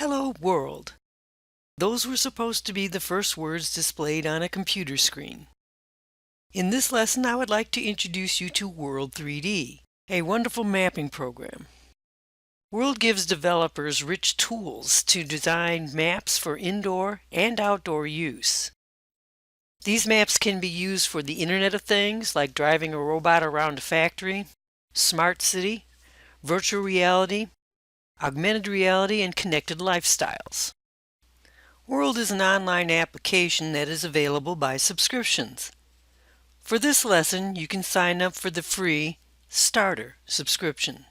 Hello World. Those were supposed to be the first words displayed on a computer screen. In this lesson, I would like to introduce you to WRLD, a wonderful mapping program. WRLD gives developers rich tools to design maps for indoor and outdoor use. These maps can be used for the Internet of Things, like driving a robot around a factory, smart city, virtual reality, augmented reality, and connected lifestyles. WRLD is an online application that is available by subscriptions. For this lesson, you can sign up for the free Starter subscription.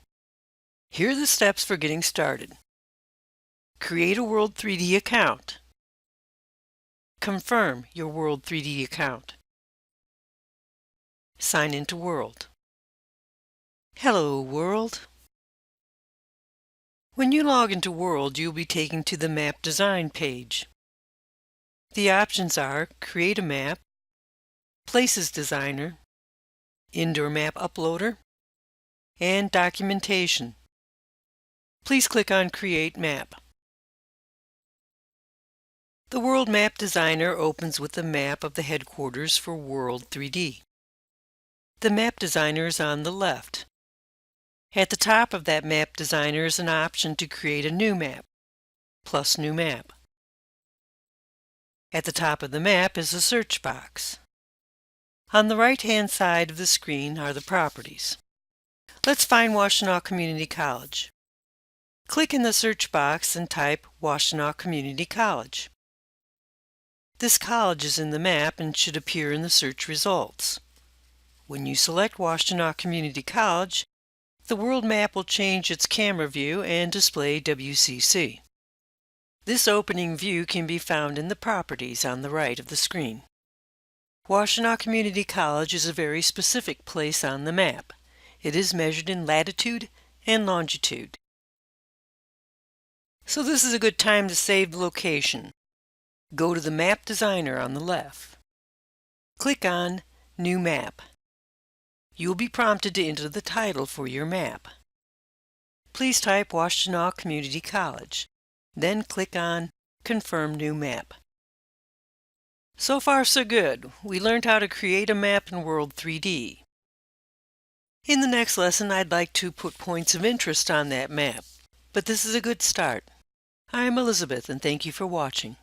Here are the steps for getting started. Create a WRLD3D account. Confirm your WRLD3D account. Sign into WRLD. Hello World. When you log into WRLD, you'll be taken to the Map Design page. The options are Create a Map, Places Designer, Indoor Map Uploader, and Documentation. Please click on Create Map. The WRLD Map Designer opens with a map of the headquarters for WRLD3D. The Map Designer is on the left. At the top of that Map Designer is an option to create a new map, plus New Map. At the top of the map is a search box. On the right-hand side of the screen are the properties. Let's find Washtenaw Community College. Click in the search box and type Washtenaw Community College. This college is in the map and should appear in the search results. When you select Washtenaw Community College, the WRLD map will change its camera view and display WCC. This opening view can be found in the properties on the right of the screen. Washtenaw Community College is a very specific place on the map. It is measured in latitude and longitude. So this is a good time to save the location. Go to the Map Designer on the left. Click on New Map. You will be prompted to enter the title for your map. Please type Washtenaw Community College. Then click on Confirm New Map. So far so good. We learned how to create a map in WRLD3D. In the next lesson, I'd like to put points of interest on that map, but this is a good start. I'm Elizabeth, and thank you for watching.